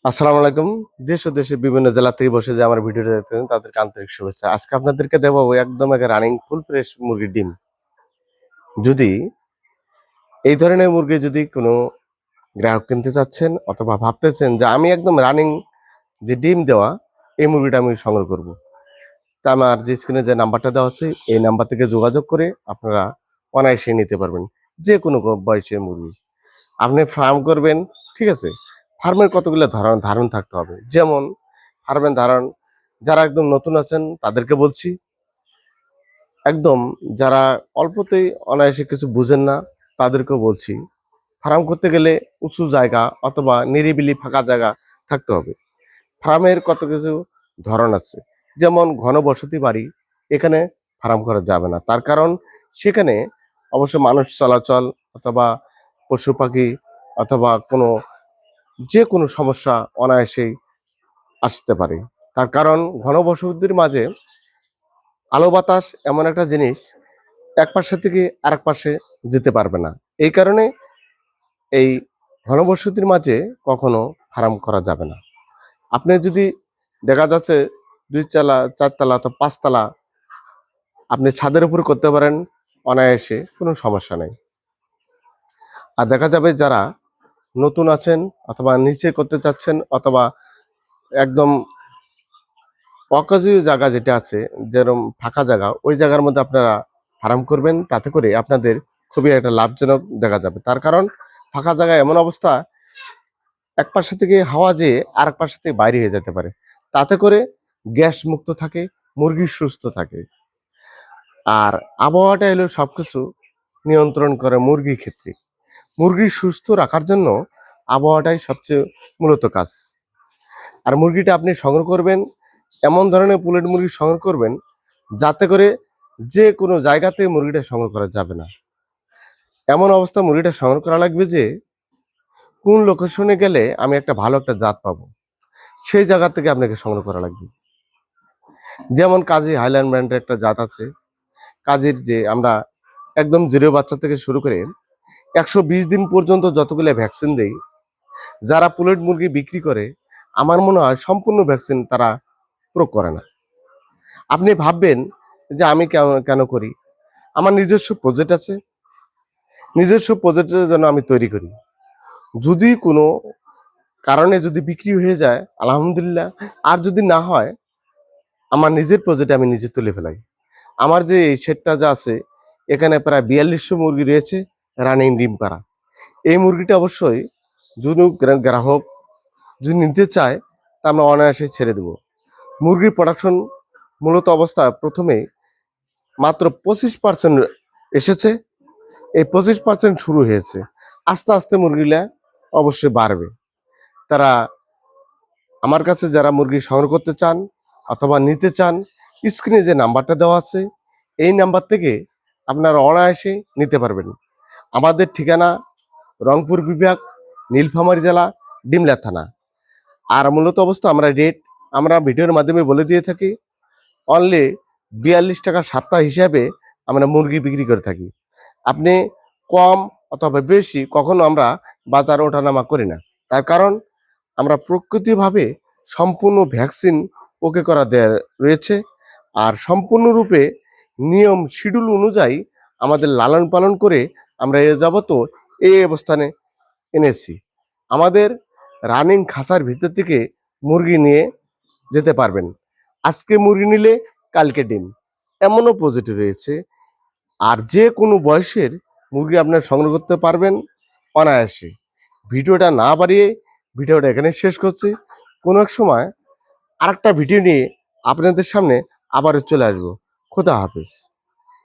আসসালামু আলাইকুম। দেশ ও দেশের বিভিন্ন জেলা থেকে বসে যে আমার ভিডিওটা দেখতেছেন তাদেরকে আন্তরিক শুভেচ্ছা। আজকে আপনাদেরকে দেখাবো একদম রানিং ফুল ফ্রেশ মুরগির ডিম। যদি এই ধরনের মুরগি যদি কোনো গ্রাহক কিনতে চাচ্ছেন অথবা ভাবতেছেন যে আমি একদম রানিং যে ডিম দেওয়া এই মুরগিটা আমি সংগ্রহ করব। তা আমার যে স্ক্রিনে যে নাম্বারটা দেওয়া আছে এই নাম্বার থেকে যোগাযোগ করে আপনারা অনায়াসে নিতে পারবেন। যে কোনো বয়সের মুরগি। আপনি ফার্ম করবেন, ঠিক আছে? ফার্মের কতগুলো ধারণ থাকতে হবে। যেমন ফার্মের ধারণ যারা একদম নতুন আছেন তাদেরকে বলছি, একদম যারা অল্পতেই অনায়াসে কিছু বুঝেন না তাদেরকেও বলছি, ফার্ম করতে গেলে উঁচু জায়গা অথবা নিরিবিলি ফাঁকা জায়গা থাকতে হবে। ফার্মের কত কিছু ধরন আছে। যেমন ঘনবসতি বাড়ি, এখানে ফার্ম করা যাবে না। তার কারণ সেখানে অবশ্য মানুষ চলাচল অথবা পশু-পাখি অথবা যেকোনো সমস্যা অনায়াসেই আসতে পারে। তার কারণ ঘনবসতির মাঝে আলো বাতাস এমন একটা জিনিস এক পাশে থেকে আরেক পাশে যেতে পারবে না। এই কারণে এই ঘনবসতির মাঝে কখনো ফার্ম করা যাবে না। আপনি যদি দেখা যাচ্ছে ২ চালা ৪ তালা অথবা ৫ তালা আপনি ছাদের উপরে করতে পারেন অনায়াসে, কোনো সমস্যা নাই। আর দেখা যাবে যারা নতুন আছেন অথবা নিচে করতে চাচ্ছেন অথবা একদম অকাজীয় জায়গা যেটা আছে, যেরকম ফাঁকা জায়গা, ওই জায়গার মধ্যে আপনারা ফার্ম করবেন। তাতে করে আপনাদের খুবই একটা লাভজনক দেখা যাবে। তার কারণ ফাঁকা জায়গায় এমন অবস্থা, এক পাশে থেকে হাওয়া যেয়ে আরেক পাশে থেকে বাইরে হয়ে যেতে পারে। তাতে করে গ্যাস মুক্ত থাকে, মুরগি সুস্থ থাকে। আর আবহাওয়াটা হলো সবকিছু নিয়ন্ত্রণ করে মুরগির ক্ষেত্রে। মুরগি সুস্থ রাখার জন্য আবহাওয়াটাই সবচেয়ে মূলত কাজ। আর মুরগিটা আপনি সংগ্রহ করবেন, এমন ধরনের পুলেট মুরগি সংগ্রহ করবেন যাতে করে যে কোনো জায়গাতে মুরগিটা সংগ্রহ করা যাবে না। এমন অবস্থা মুরগিটা সংগ্রহ করা লাগবে যে কোন লোকেশনে গেলে আমি একটা ভালো একটা জাত পাবো, সেই জায়গা থেকে আপনাকে সংগ্রহ করা লাগবে। যেমন কাজী হাইল্যান্ড ব্র্যান্ডের একটা জাত আছে। কাজীর যে আমরা একদম জিরো বাচ্চা থেকে শুরু করে ১২০ দিন পর্যন্ত যতগুলো ভ্যাকসিন দেই, যারা পুলেট মুরগি বিক্রি করে আমার মনে হয় সম্পূর্ণ ভ্যাকসিন তারা প্রয়োগ করে না। আপনি ভাববেন যে আমি কেন কেন করি? আমার নিজস্ব প্রজেক্ট আছে। নিজস্ব প্রজেক্টের জন্য আমি তৈরি করি। যদি কোনো কারণে যদি বিক্রি হয়ে যায় আলহামদুলিল্লাহ, আর যদি না হয় আমার নিজের প্রজেক্ট আমি নিজে তুলে ফেলাই। আমার যে এই শেডটা যা আছে এখানে প্রায় ৪২০০ মুরগি রয়েছে রানিং ডিম পাড়া। এই মুরগিটা অবশ্যই যদি গ্রাহক যদি নিতে চায় তা আমরা অনায়াসে ছেড়ে দেব। মুরগির প্রোডাকশন মূলত অবস্থা ১ম এ মাত্র ২৫% এসেছে। এই ২৫% শুরু হয়েছে। আস্তে, আস্তে মুরগিলা অবশ্যই বাড়বে। তারা আমার কাছে যারা মুরগি সংগ্রহ করতে চান অথবা নিতে চান, স্ক্রিনে যে নাম্বারটা দেওয়া আছে, এই নাম্বার থেকে আপনারা অনায়াসে নিতে পারবেন। আমাদের ঠিকানা রংপুর বিভাগ, নীলফামারী জেলা, ডিমলা থানা। আর মূলত অবস্থা আমরা ভিডিওর মাধ্যমে বলে দিয়ে থাকি। অনলি ৳৪২ সপ্তাহ হিসাবে আমরা মুরগি বিক্রি করে থাকি। আপনি কম অথবা বেশি কখনো আমরা বাজার ওঠানামা করি না। তার কারণ আমরা প্রকৃতিভাবে সম্পূর্ণ ভ্যাকসিন ওকে করা দেয়া রয়েছে। আর সম্পূর্ণরূপে নিয়ম শিডিউল অনুযায়ী আমাদের লালন পালন করে আমরা এ যাবতও এই অবস্থানে এনেছি। আমাদের রানিং খাঁচার ভিতর থেকে মুরগি নিয়ে যেতে পারবেন। আজকে মুরগি নিলে কালকে ডিম। এমনও প্রজেক্ট রয়েছে। আর যে কোনো বয়সের মুরগি আপনারা সংগ্রহ করতে পারবেন অনায়াসে। ভিডিওটা না বাড়িয়ে ভিডিওটা এখানে শেষ করছি। কোনো এক সময় আরেকটা ভিডিও নিয়ে আপনাদের সামনে আবারও চলে আসবো। খোদা হাফেজ।